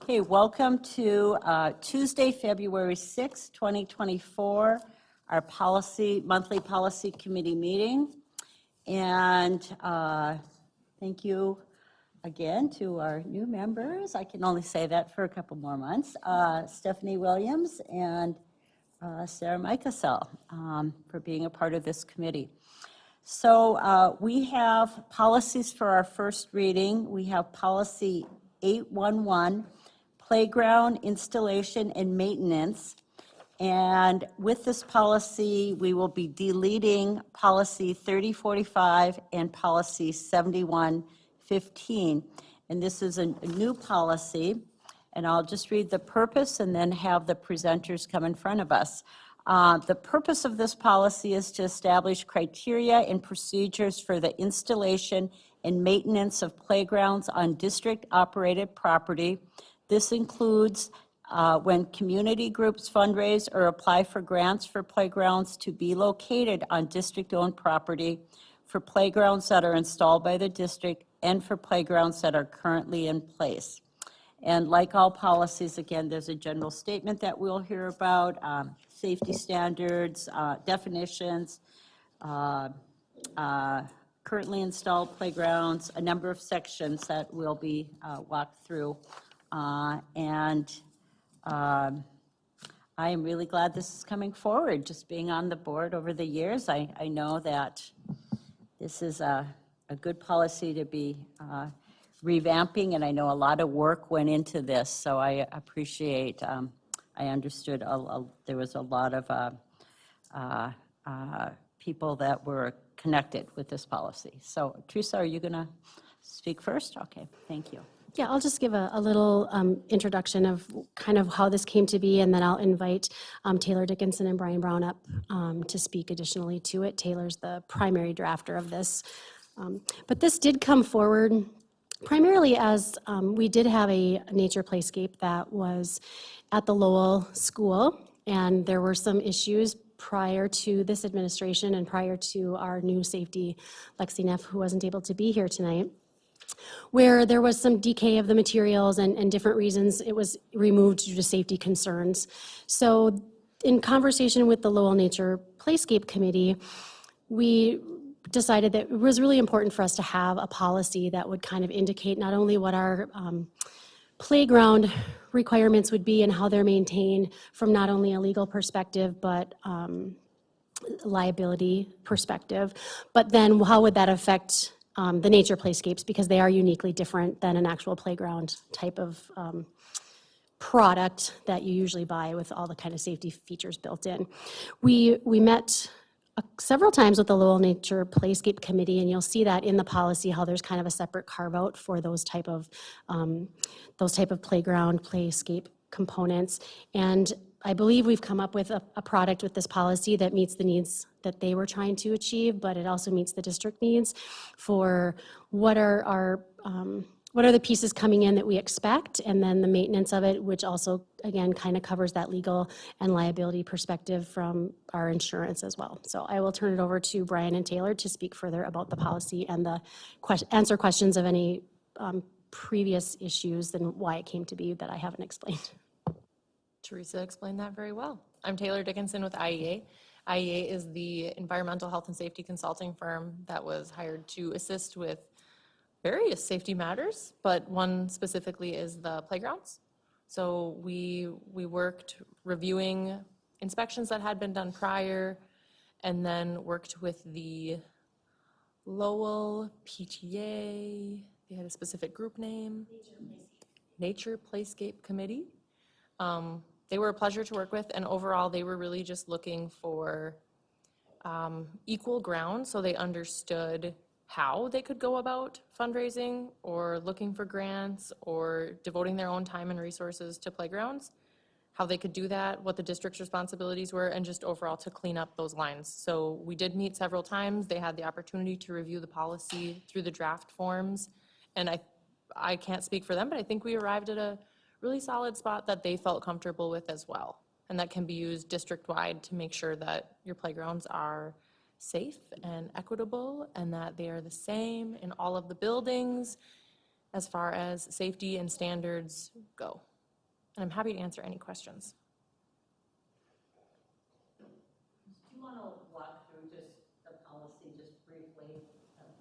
Okay, welcome to Tuesday, February 6, 2024, our monthly policy committee meeting. And thank you again to our new members. I can only say that for a couple more months. Stephanie Williams and Sarah Micasel for being a part of this committee. So we have policies for our first reading. We have policy 811, playground installation and maintenance. And with this policy, we will be deleting policy 3045 and policy 7115. And this is a new policy. And I'll just read the purpose and then have the presenters come in front of us. The purpose of this policy is to establish criteria and procedures for the installation and maintenance of playgrounds on district-operated property. This includes when community groups fundraise or apply for grants for playgrounds to be located on district-owned property, for playgrounds that are installed by the district, and for playgrounds that are currently in place. And like all policies, again, there's a general statement that we'll hear about, safety standards, definitions, currently installed playgrounds, a number of sections that will be walked through. I am really glad this is coming forward. Just being on the board over the years, I know that this is a good policy to be revamping, and I know a lot of work went into this, so I appreciate, I understood there was a lot of people that were connected with this policy. So Teresa, are you going to speak first? Okay, thank you. Yeah, I'll just give a little introduction of kind of how this came to be, and then I'll invite Taylor Dickinson and Brian Brown up to speak additionally to it. Taylor's the primary drafter of this. But this did come forward primarily as we did have a nature playscape that was at the Lowell School, and there were some issues prior to this administration and prior to our new safety, Lexi Neff, who wasn't able to be here tonight, where there was some decay of the materials and different reasons it was removed due to safety concerns. So in conversation with the Lowell Nature Playscape Committee, we decided that it was really important for us to have a policy that would kind of indicate not only what our playground requirements would be and how they're maintained from not only a legal perspective, but liability perspective, but then how would that affect the nature playscapes, because they are uniquely different than an actual playground type of product that you usually buy with all the kind of safety features built in. We met several times with the Lowell Nature Playscape Committee, and you'll see that in the policy how there's kind of a separate carve out for those type of playground playscape components. And I believe we've come up with a product with this policy that meets the needs that they were trying to achieve, but it also meets the district needs for what are the pieces coming in that we expect, and then the maintenance of it, which also, again, kind of covers that legal and liability perspective from our insurance as well. So I will turn it over to Brian and Taylor to speak further about the policy and answer questions of any previous issues and why it came to be that I haven't explained. Teresa explained that very well. I'm Taylor Dickinson with IEA. IEA is the environmental health and safety consulting firm that was hired to assist with various safety matters, but one specifically is the playgrounds. So we worked reviewing inspections that had been done prior, and then worked with the Lowell PTA. They had a specific group name, Nature Playscape Committee. They were a pleasure to work with, and overall they were really just looking for equal ground, so they understood how they could go about fundraising or looking for grants or devoting their own time and resources to playgrounds, how they could do that, what the district's responsibilities were, and just overall to clean up those lines. So we did meet several times. They had the opportunity to review the policy through the draft forms, and I can't speak for them, but I think we arrived at a really solid spot that they felt comfortable with as well, and that can be used district-wide to make sure that your playgrounds are safe and equitable and that they are the same in all of the buildings as far as safety and standards go. And I'm happy to answer any questions. Do you want to walk through just the policy just briefly?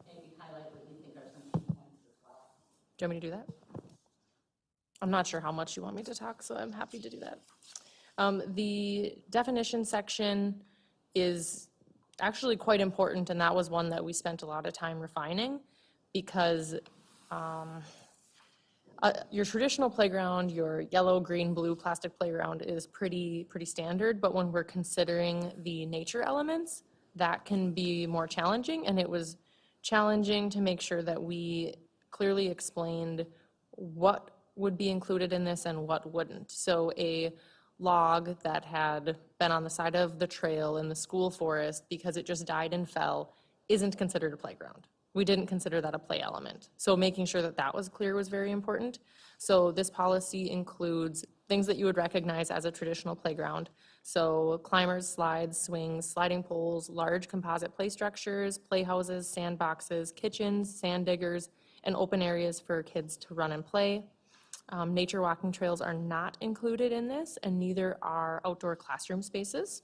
Maybe highlight what you think are some key points as well? Do you want me to do that? I'm not sure how much you want me to talk, so I'm happy to do that. The definition section is actually quite important, and that was one that we spent a lot of time refining because your traditional playground, your yellow, green, blue plastic playground is pretty standard, but when we're considering the nature elements, that can be more challenging, and it was challenging to make sure that we clearly explained what would be included in this and what wouldn't. So a log that had been on the side of the trail in the school forest because it just died and fell isn't considered a playground. We didn't consider that a play element. So making sure that that was clear was very important. So this policy includes things that you would recognize as a traditional playground. So climbers, slides, swings, sliding poles, large composite play structures, playhouses, sandboxes, kitchens, sand diggers, and open areas for kids to run and play. Nature walking trails are not included in this, and neither are outdoor classroom spaces.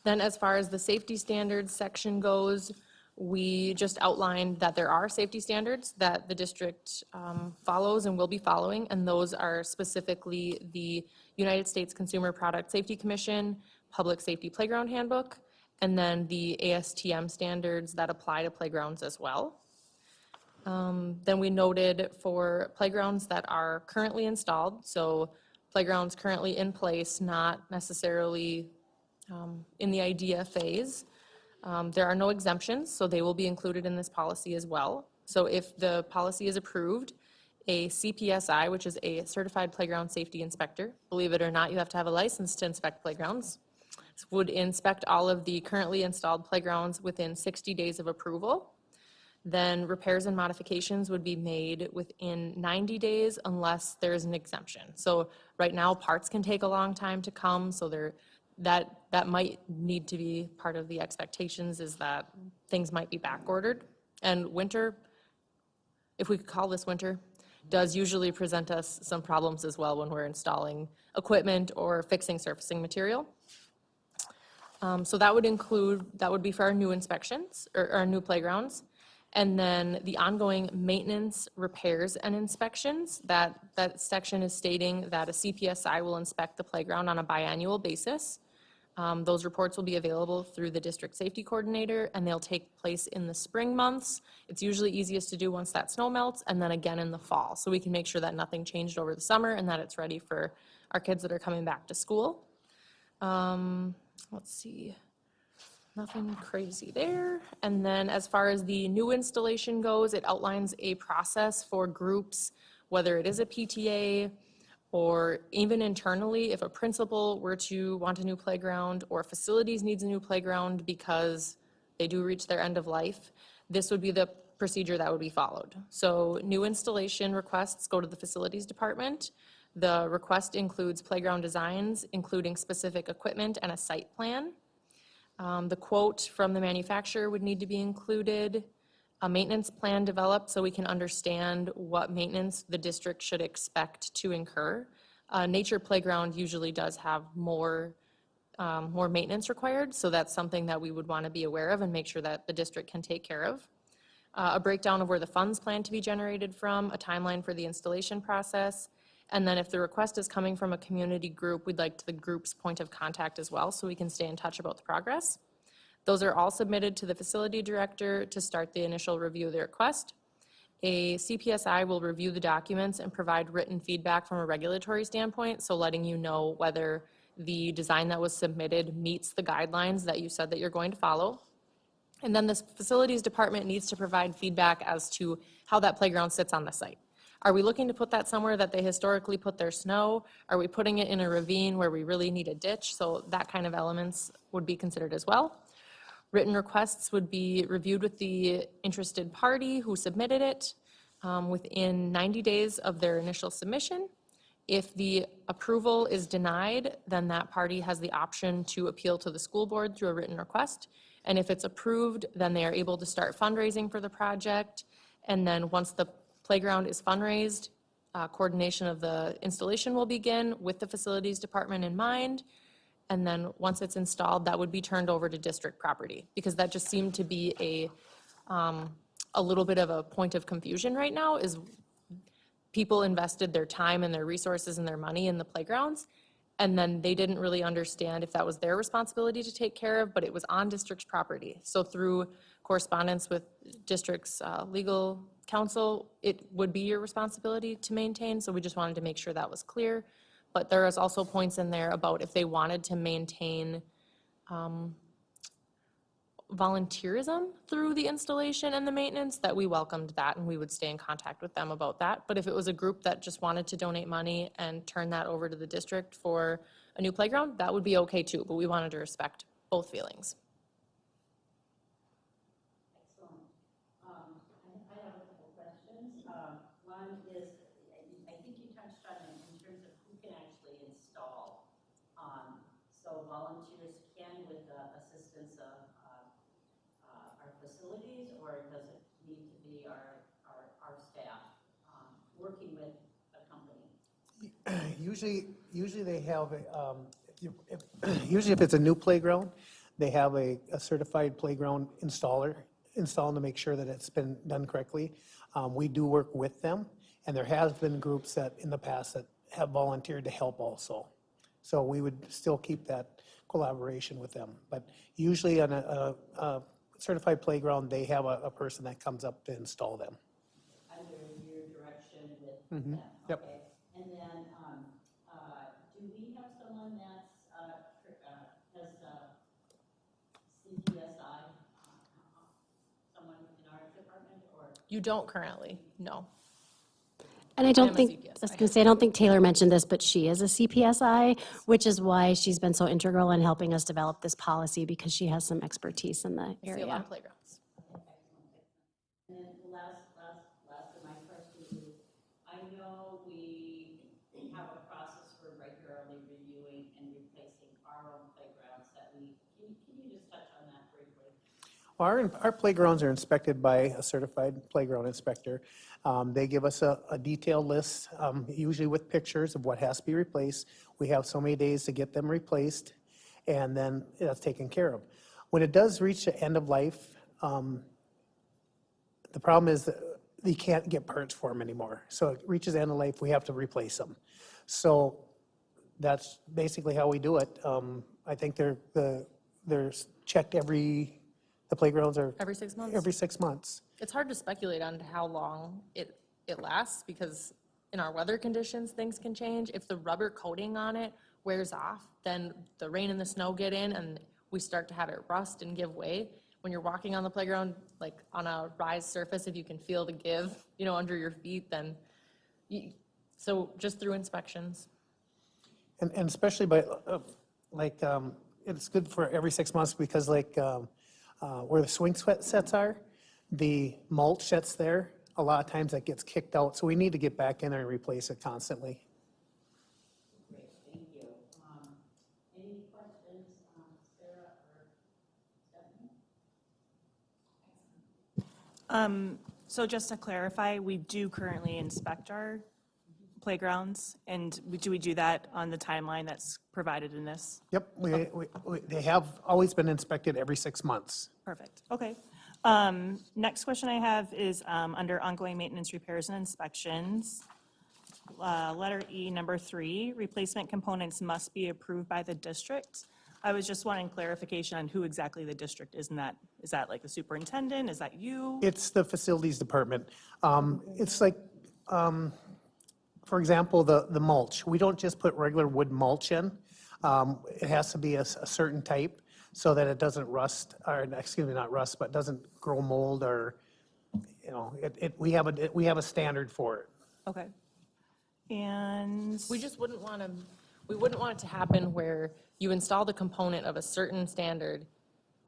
Then as far as the safety standards section goes, we just outlined that there are safety standards that the district follows and will be following, and those are specifically the United States Consumer Product Safety Commission, Public Safety Playground Handbook, and then the ASTM standards that apply to playgrounds as well. Then we noted for playgrounds that are currently installed, so playgrounds currently in place, not necessarily in the idea phase. There are no exemptions, so they will be included in this policy as well. So if the policy is approved, a CPSI, which is a Certified Playground Safety Inspector, believe it or not, you have to have a license to inspect playgrounds, would inspect all of the currently installed playgrounds within 60 days of approval. Then repairs and modifications would be made within 90 days unless there is an exemption. So right now, parts can take a long time to come, so that might need to be part of the expectations, is that things might be back ordered. And winter, if we could call this winter, does usually present us some problems as well when we're installing equipment or fixing surfacing material. So that would be for our new inspections or our new playgrounds. And then the ongoing maintenance, repairs, and inspections, that section is stating that a CPSI will inspect the playground on a biannual basis. Those reports will be available through the district safety coordinator, and they'll take place in the spring months. It's usually easiest to do once that snow melts, and then again in the fall. So we can make sure that nothing changed over the summer and that it's ready for our kids that are coming back to school. Let's see. Nothing crazy there. And then as far as the new installation goes, it outlines a process for groups, whether it is a PTA or even internally, if a principal were to want a new playground or facilities needs a new playground because they do reach their end of life, this would be the procedure that would be followed. So new installation requests go to the facilities department. The request includes playground designs, including specific equipment and a site plan. The quote from the manufacturer would need to be included, a maintenance plan developed so we can understand what maintenance the district should expect to incur. Nature playground usually does have more maintenance required, so that's something that we would want to be aware of and make sure that the district can take care of. A breakdown of where the funds plan to be generated from, a timeline for the installation process, and then if the request is coming from a community group, we'd like the group's point of contact as well so we can stay in touch about the progress. Those are all submitted to the facility director to start the initial review of the request. A CPSI will review the documents and provide written feedback from a regulatory standpoint, so letting you know whether the design that was submitted meets the guidelines that you said that you're going to follow. And then the facilities department needs to provide feedback as to how that playground sits on the site. Are we looking to put that somewhere that they historically put their snow? Are we putting it in a ravine where we really need a ditch? So that kind of elements would be considered as well. Written requests would be reviewed with the interested party who submitted it within 90 days of their initial submission. If the approval is denied, then that party has the option to appeal to the school board through a written request. And if it's approved, then they are able to start fundraising for the project. And then once the playground is fundraised, Coordination of the installation will begin with the facilities department in mind. And then once it's installed, that would be turned over to district property, because that just seemed to be a little bit of a point of confusion right now, is people invested their time and their resources and their money in the playgrounds, and then they didn't really understand if that was their responsibility to take care of, but it was on district property. So through correspondence with district's legal counsel, it would be your responsibility to maintain, so we just wanted to make sure that was clear. But there is also points in there about if they wanted to maintain volunteerism through the installation and the maintenance, that we welcomed that and we would stay in contact with them about that. But if it was a group that just wanted to donate money and turn that over to the district for a new playground, that would be okay too, but we wanted to respect both feelings. Excellent. I have a couple questions. One is, I think you touched on it in terms of who can actually install. So volunteers can with the assistance of our facilities, or does it need to be our staff working with a company? Usually they have, usually if it's a new playground, they have a certified playground installer installing to make sure that it's been done correctly. We do work with them, and there has been groups that in the past that have volunteered to help also. So we would still keep that collaboration with them. But usually on a certified playground, they have a person that comes up to install them. Under your direction with them? Yep. Okay. And then, do we have someone that's, has CPSI, someone in our department, or? You don't currently, no. And I am don't a think, I was CPSI. going to say, I don't think Taylor mentioned this, but she is a CPSI, which is why she's been so integral in helping us develop this policy, because she has some expertise in the See a lot area. of playgrounds. And then the last of my questions is, I know we have a process for regularly reviewing and replacing our own playgrounds that can you just touch on that briefly? Our playgrounds are inspected by a certified playground inspector. They give us a detailed list, usually with pictures of what has to be replaced. We have so many days to get them replaced, and then that's taken care of. When it does reach the end of life, the problem is that you can't get parts for them anymore. So it reaches the end of life, we have to replace them. So that's basically how we do it. I think they're checked the playgrounds are Every 6 months? every 6 months. It's hard to speculate on how long it lasts, because in our weather conditions, things can change. If the rubber coating on it wears off, then the rain and the snow get in and we start to have it rust and give way. When you're walking on the playground, like on a rise surface, if you can feel the give, under your feet, then so just through inspections. And especially by, it's good for every 6 months because where the swing sets are, the mulch that's there, a lot of times that gets kicked out. So we need to get back in there and replace it constantly. Great, thank you. Any questions, Sarah or Stephanie? So just to clarify, we do currently inspect our playgrounds, and do we do that on the timeline that's provided in this? Yep, they have always been inspected every 6 months. Perfect, okay. Next question I have is under ongoing maintenance, repairs, and inspections. Letter E, number 3, replacement components must be approved by the district. I was just wanting clarification on who exactly the district is in that. Is that like the superintendent? Is that you? It's the facilities department. It's like, for example, the mulch. We don't just put regular wood mulch in. It has to be a certain type so that it doesn't rust, or excuse me, not rust, but doesn't grow mold or, we have a standard for it. Okay. And We just wouldn't want it to happen where you install the component of a certain standard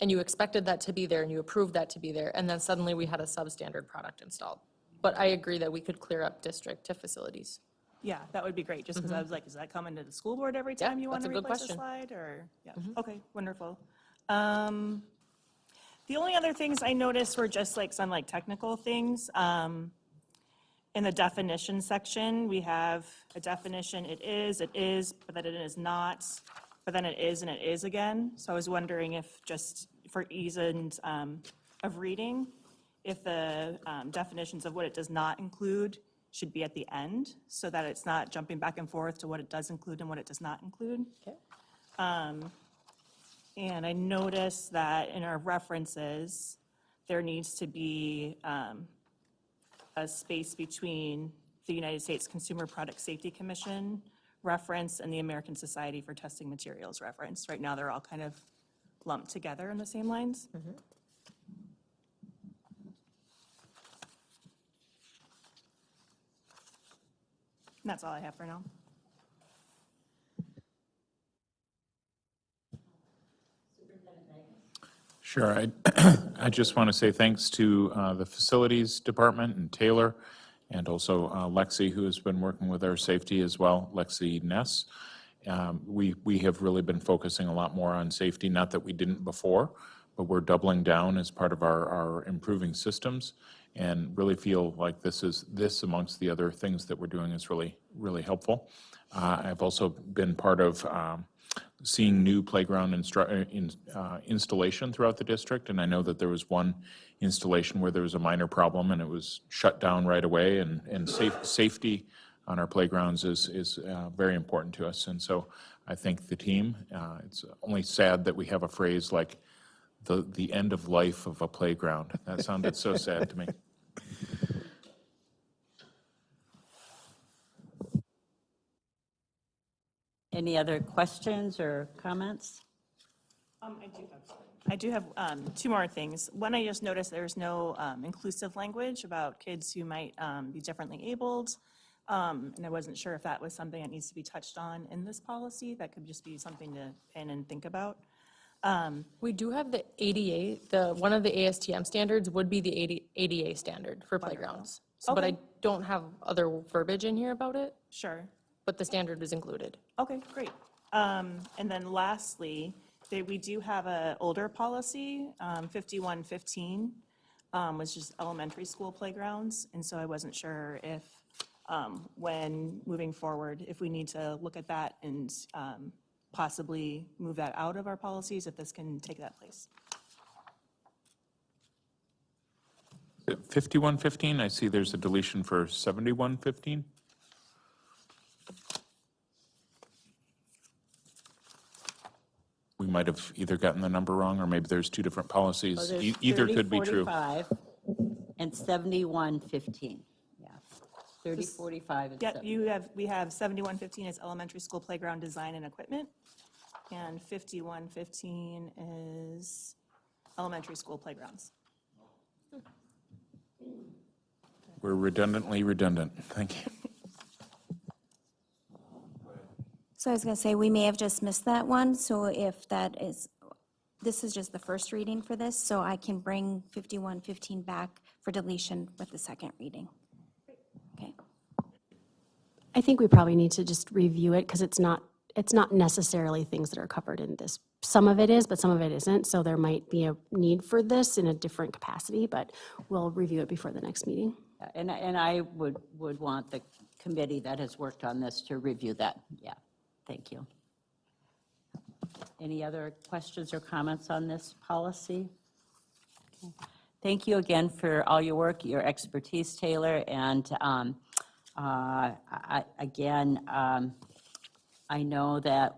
and you expected that to be there and you approved that to be there, and then suddenly we had a substandard product installed. But I agree that we could clear up district to facilities. yeah, that would be great, just because I was like, is that coming to the school board every time you want that's to a good replace a question. slide, or? Yeah, okay, wonderful. The only other things I noticed were just like some like technical things. And in the definition section, we have a definition, it is, but then it is not, but then it is and it is again. So I was wondering if just for ease of reading, if the definitions of what it does not include should be at the end, so that it's not jumping back and forth to what it does include and what it does not include. Okay. And I noticed that in our references, there needs to be a space between the United States Consumer Product Safety Commission reference and the American Society for Testing Materials reference. Right now, they're all kind of lumped together in the same lines. And that's all I have for now. Sure. I just want to say thanks to the Facilities Department and Taylor, and also Lexi, who has been working with our safety as well, Lexi Ness. We have really been focusing a lot more on safety, not that we didn't before, but we're doubling down as part of our improving systems, and really feel like this amongst the other things that we're doing is really, really helpful. I've also been part of seeing new playground installation throughout the district, and I know that there was one installation where there was a minor problem and it was shut down right away, and safety on our playgrounds is very important to us. And so I thank the team. It's only sad that we have a phrase like the end of life of a playground. That sounded so sad to me. Any other questions or comments? I do have two more things. One, I just noticed there's no inclusive language about kids who might be differently abled. And I wasn't sure if that was something that needs to be touched on in this policy. That could just be something to pin and think about. We do have the ADA, one of the ASTM standards would be the ADA standard for playgrounds. So, but I Okay. don't have other verbiage in here about it, Sure. but the standard is included. Okay, great. And then lastly, we do have an older policy, 5115, which is elementary school playgrounds. And so I wasn't sure if, when moving forward, if we need to look at that and possibly move that out of our policies, if this can take that place. 5115, I see there's a deletion for 7115. We might have either gotten the number wrong, or maybe there's two different policies. So there's Either could be true. 3045 and 7115, yeah. 3045 and Yep, 70. we have 7115 is elementary school playground design and equipment, and 5115 is elementary school playgrounds. We're redundantly redundant. Thank you. So I was going to say, we may have just missed that one, so if that is, this is just the first reading for this, so I can bring 5115 back for deletion with the second reading. Okay. I think we probably need to just review it because it's not necessarily things that are covered in this. Some of it is, but some of it isn't, so there might be a need for this in a different capacity, but we'll review it before the next meeting. And I would want the committee that has worked on this to review that, yeah. Thank you. Any other questions or comments on this policy? Okay. Thank you again for all your work, your expertise, Taylor, and I know that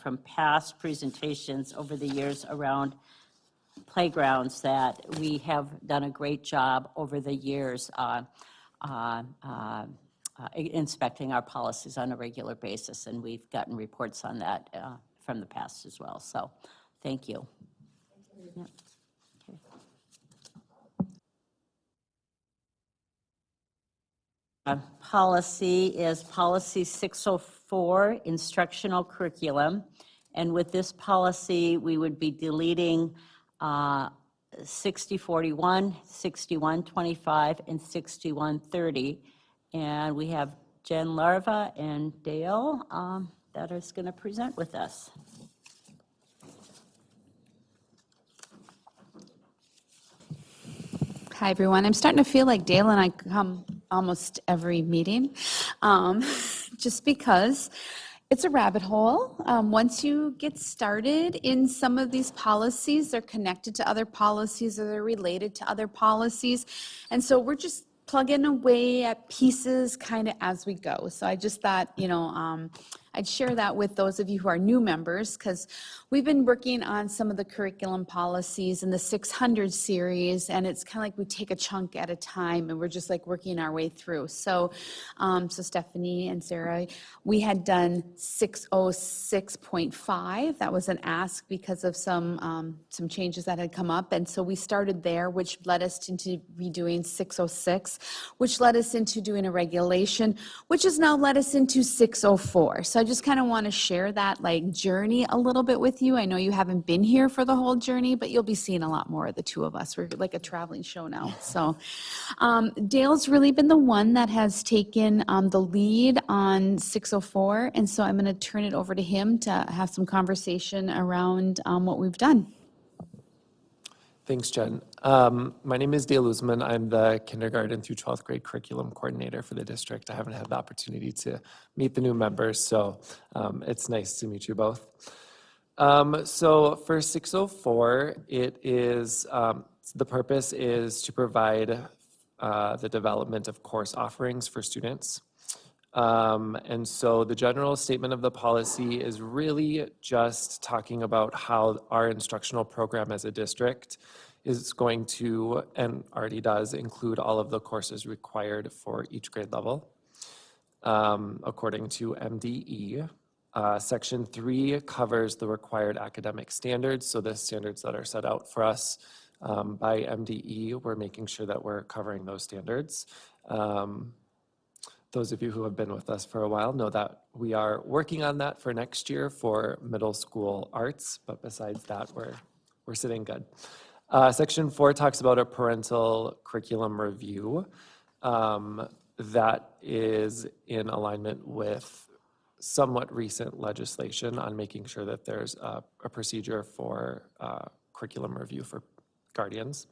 from past presentations over the years around playgrounds that we have done a great job over the years inspecting our policies on a regular basis, and we've gotten reports on that from the past as well. So, thank you. Yep. Okay. Policy is Policy 604, Instructional Curriculum. And with this policy, we would be deleting 6041, 6125, and 6130. And we have Jen Larva and Dale that is going to present with us. Hi, everyone. I'm starting to feel like Dale and I come almost every meeting, just because it's a rabbit hole. Once you get started in some of these policies, they're connected to other policies or they're related to other policies. And so we're just plugging away at pieces kind of as we go. So I just thought, I'd share that with those of you who are new members, because we've been working on some of the curriculum policies in the 600 series, and it's kind of like we take a chunk at a time, and we're just like working our way through. So, so Stephanie and Sarah, we had done 606.5. That was an ask because of some changes that had come up, and so we started there, which led us into redoing 606, which led us into doing a regulation, which has now led us into 604. So I just kind of want to share that like journey a little bit with you. I know you haven't been here for the whole journey, but you'll be seeing a lot more of the two of us. We're like a traveling show now. So Dale's really been the one that has taken the lead on 604. And so I'm going to turn it over to him to have some conversation around what we've done. Thanks, Jen. My name is Dale Uzman. I'm the kindergarten through 12th grade curriculum coordinator for the district. I haven't had the opportunity to meet the new members, so it's nice to meet you both. So for 604, it is, the purpose is to provide the development of course offerings for students. And so the general statement of the policy is really just talking about how our instructional program as a district is going to, and already does, include all of the courses required for each grade level, according to MDE. Section 3 covers the required academic standards, so the standards that are set out for us by MDE, we're making sure that we're covering those standards. Those of you who have been with us for a while know that we are working on that for next year for middle school arts, but besides that, we're sitting good. Section 4 talks about a parental curriculum review that is in alignment with somewhat recent legislation on making sure that there's a procedure for curriculum review for guardians.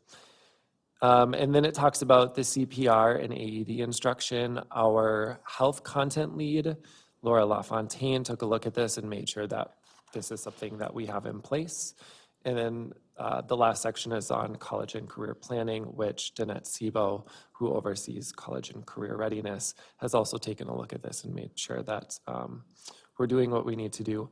And then it talks about the CPR and AED instruction. Our health content lead, Laura LaFontaine, took a look at this and made sure that this is something that we have in place. And then the last section is on college and career planning, which Danette Sebo, who oversees college and career readiness, has also taken a look at this and made sure that we're doing what we need to do.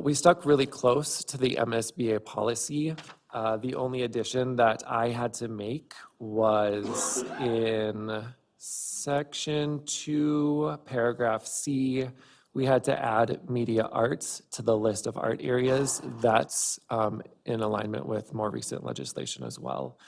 We stuck really close to the MSBA policy. The only addition that I had to make was in section 2, paragraph C, we had to add media arts to the list of art areas. That's in alignment with more recent legislation as well.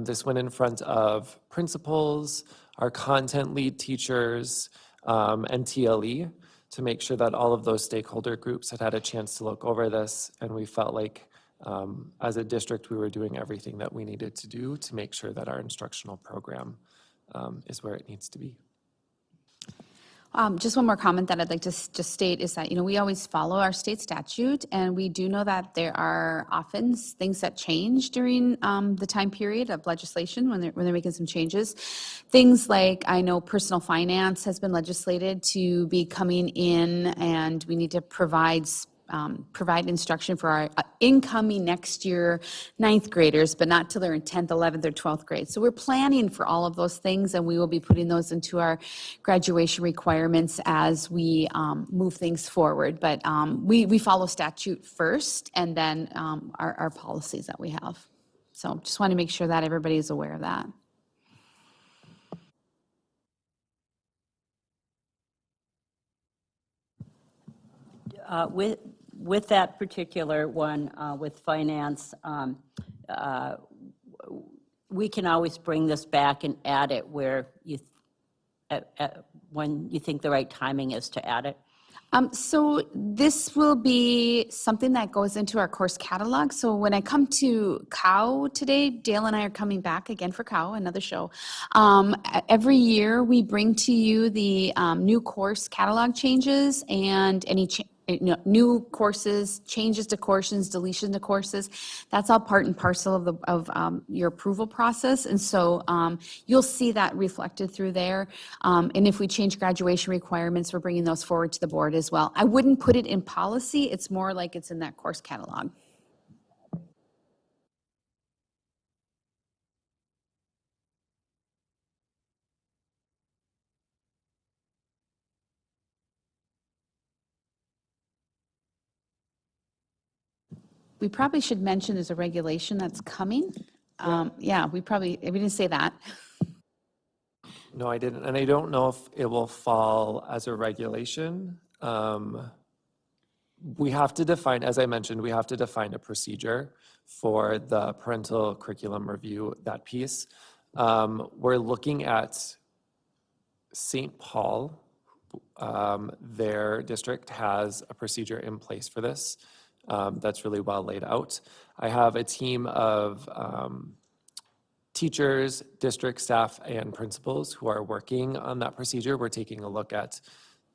This went in front of principals, our content lead teachers, and TLE to make sure that all of those stakeholder groups had a chance to look over this, and we felt like as a district we were doing everything that we needed to do to make sure that our instructional program is where it needs to be. Just one more comment that I'd like to just state is that, we always follow our state statute, and we do know that there are often things that change during the time period of legislation when they're making some changes. Things like, I know personal finance has been legislated to be coming in, and we need to provide instruction for our incoming next year 9th graders, but not till they're in 10th, 11th, or 12th grade. So we're planning for all of those things, and we will be putting those into our graduation requirements as we move things forward. But we follow statute first, and then our policies that we have. So just want to make sure that everybody is aware of that. With that particular one, with finance, we can always bring this back and add it where when you think the right timing is to add it. So this will be something that goes into our course catalog. So when I come to COW today, Dale and I are coming back again for COW, another show. Every year we bring to you the new course catalog changes and any new courses, changes to courses, deletion to courses. That's all part and parcel of your approval process. And so you'll see that reflected through there. And if we change graduation requirements, we're bringing those forward to the board as well. I wouldn't put it in policy. It's more like it's in that course catalog. We probably should mention there's a regulation that's coming. Yeah, we didn't say that. No, I didn't, and I don't know if it will fall as a regulation. We have to define, as I mentioned, we have to define a procedure for the parental curriculum review, that piece. We're looking at St. Paul. Their district has a procedure in place for this that's really well laid out. I have a team of teachers, district staff, and principals who are working on that procedure. We're taking a look at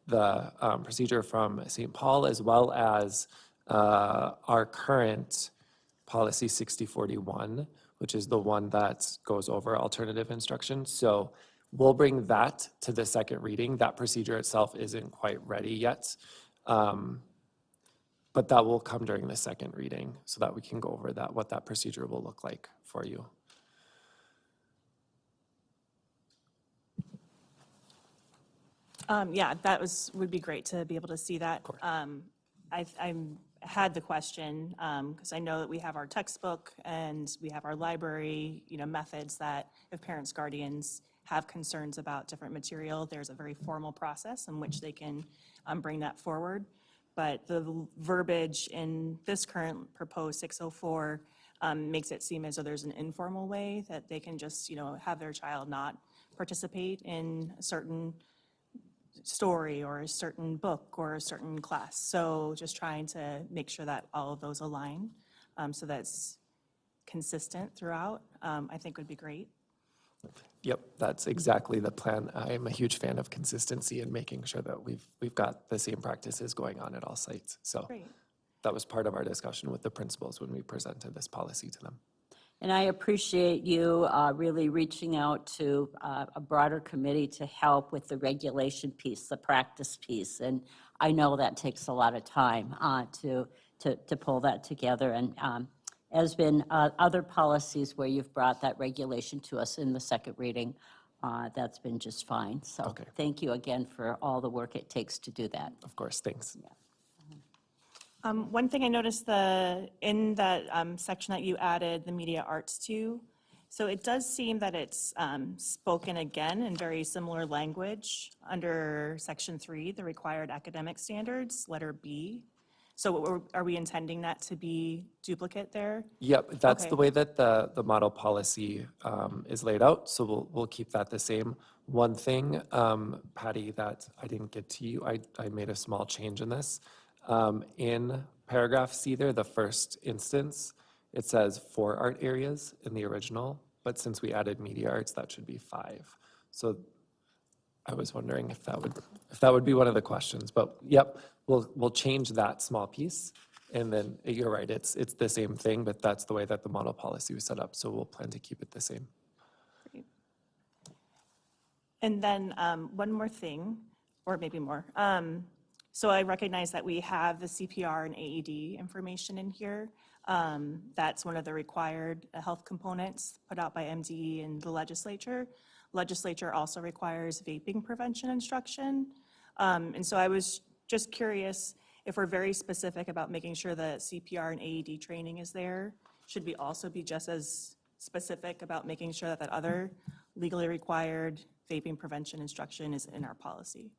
the procedure from St. Paul, as well as our current policy 6041, which is the one that goes over alternative instruction. So we'll bring that to the second reading. That procedure itself isn't quite ready yet, but that will come during the second reading so that we can go over that, what that procedure will look like for you. Yeah, would be great to be able to see that. I had the question, because I know that we have our textbook and we have our library, methods that if parents, guardians have concerns about different material, there's a very formal process in which they can bring that forward. But the verbiage in this current proposed 604 makes it seem as though there's an informal way that they can just, have their child not participate in a certain story or a certain book or a certain class. So just trying to make sure that all of those align so that's consistent throughout, I think would be great. Yep, that's exactly the plan. I'm a huge fan of consistency and making sure that we've got the same practices going on at all sites. So Great. that was part of our discussion with the principals when we presented this policy to them. And I appreciate you really reaching out to a broader committee to help with the regulation piece, the practice piece. And I know that takes a lot of time to pull that together. And as been other policies where you've brought that regulation to us in the second reading, that's been just fine. So Okay. Thank you again for all the work it takes to do that. Of course, thanks. One thing I noticed in that section that you added the media arts to, so it does seem that it's spoken again in very similar language under section 3, the required academic standards, letter B. So are we intending that to be duplicate there? Yep, that's Okay. the way that the model policy is laid out, so we'll keep that the same. One thing, Patty, that I didn't get to you, I made a small change in this. In paragraph C there, the first instance, it says 4 art areas in the original, but since we added media arts, that should be 5. So I was wondering if that would be one of the questions, but yep, we'll change that small piece. And then you're right, it's the same thing, but that's the way that the model policy was set up, so we'll plan to keep it the same. Great. And then one more thing, or maybe more. So I recognize that we have the CPR and AED information in here. That's one of the required health components put out by MDE and the legislature. Legislature also requires vaping prevention instruction. And so I was just curious if we're very specific about making sure that CPR and AED training is there, should we also be just as specific about making sure that that other legally required vaping prevention instruction is in our policy?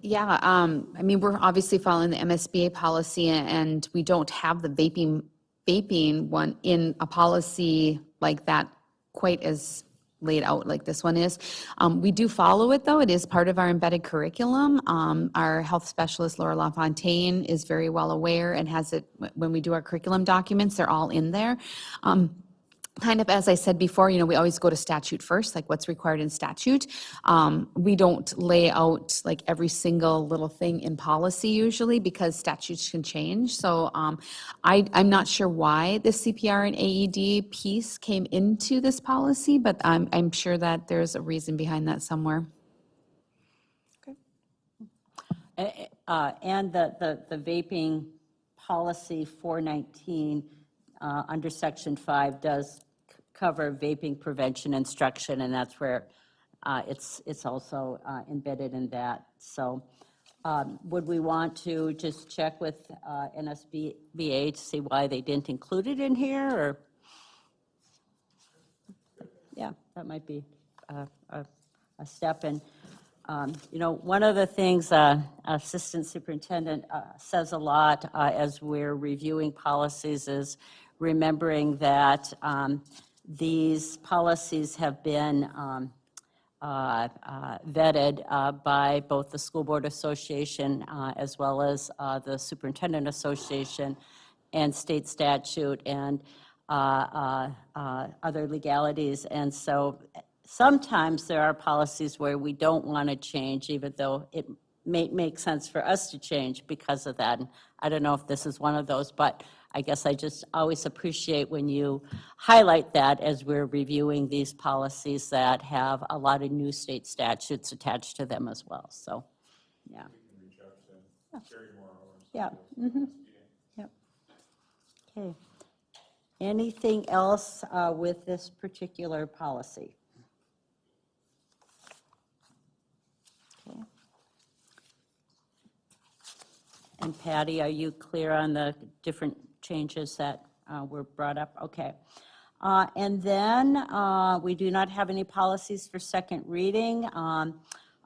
Yeah, I mean, we're obviously following the MSBA policy, and we don't have the vaping one in a policy like that quite as laid out like this one is. We do follow it, though. It is part of our embedded curriculum. Our health specialist, Laura LaFontaine, is very well aware and has it, when we do our curriculum documents, they're all in there. kind of, as I said before, we always go to statute first, like what's required in statute. We don't lay out like every single little thing in policy usually because statutes can change. So I'm not sure why the CPR and AED piece came into this policy, but I'm sure that there's a reason behind that somewhere. And the vaping policy 419 under section 5 does cover vaping prevention instruction, and that's where it's also embedded in that. So would we want to just check with NSBA to see why they didn't include it in here, or? Yeah, that might be a step. And one of the things Assistant Superintendent says a lot as we're reviewing policies is remembering that these policies have been vetted by both the School Board Association as well as the Superintendent Association and state statute and other legalities. And so sometimes there are policies where we don't want to change, even though it may make sense for us to change because of that. And I don't know if this is one of those, but I guess I just always appreciate when you highlight that as we're reviewing these policies that have a lot of new state statutes attached to them as well. So, yeah. Yeah. Mm-hmm. Yep. Okay. Anything else with this particular policy? Okay. And Patty, are you clear on the different changes that were brought up? Okay. And then we do not have any policies for second reading.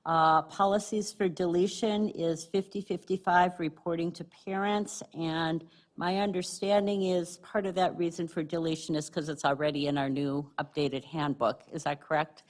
Policies for deletion is 50-55, reporting to parents. And my understanding is part of that reason for deletion is because it's already in our new updated handbook. Is that correct?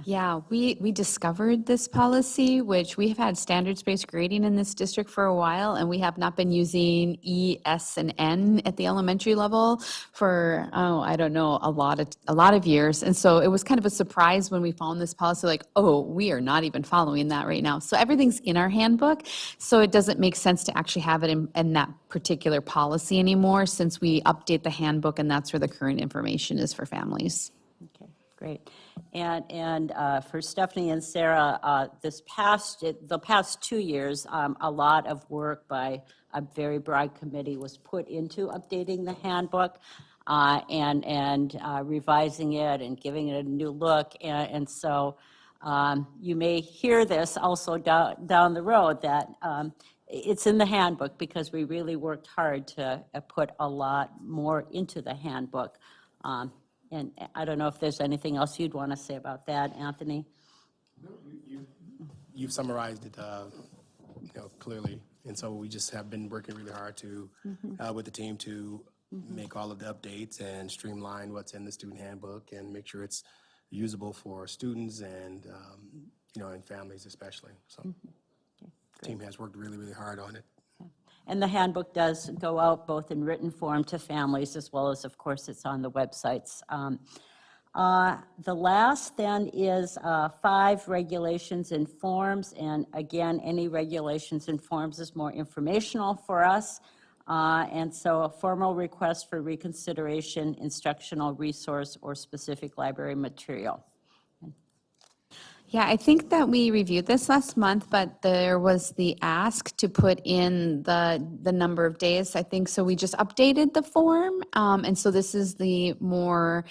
Yeah, we discovered this policy, which we have had standards-based grading in this district for a while, and we have not been using E, S, and N at the elementary level for, I don't know, a lot of years. And so it was kind of a surprise when we found this policy, like, oh, we are not even following that right now. So everything's in our handbook, so it doesn't make sense to actually have it in that particular policy anymore since we update the handbook and that's where the current information is for families. Okay, great. And for Stephanie and Sarah, the past 2 years, a lot of work by a very broad committee was put into updating the handbook and revising it and giving it a new look. And so you may hear this also down the road that it's in the handbook because we really worked hard to put a lot more into the handbook. And I don't know if there's anything else you'd want to say about that, Anthony? You've summarized it, clearly. And so we just have been working really hard to, with the team to make all of the updates and streamline what's in the student handbook and make sure it's usable for students and, and families especially. So the team has worked really, really hard on it. And the handbook does go out both in written form to families as well as, of course, it's on the websites. The last then is 5 regulations and forms. And again, any regulations and forms is more informational for us. And so a formal request for reconsideration, instructional resource, or specific library material. Yeah, I think that we reviewed this last month, but there was the ask to put in the number of days, I think, so we just updated the form. And so this is the more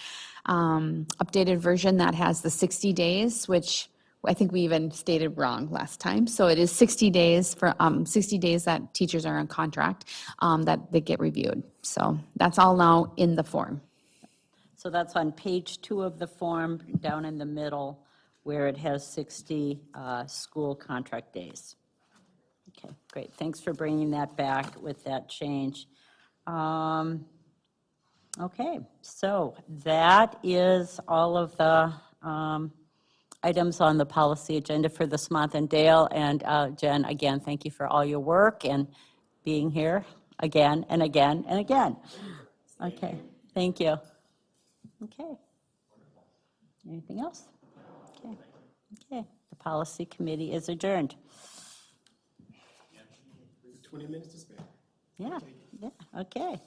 updated version that has the 60 days, which I think we even stated wrong last time. So it is 60 days for 60 days that teachers are on contract that they get reviewed. So that's all now in the form. So that's on page 2 of the form, down in the middle, where it has 60 school contract days. Okay, great. Thanks for bringing that back with that change. Okay, so that is all of the items on the policy agenda for this month. And Dale and Jen, again, thank you for all your work and being here again and again and again. Okay, thank you. Okay. Anything else? Okay, okay. The policy committee is adjourned. 20 minutes to spare. Yeah, yeah, okay.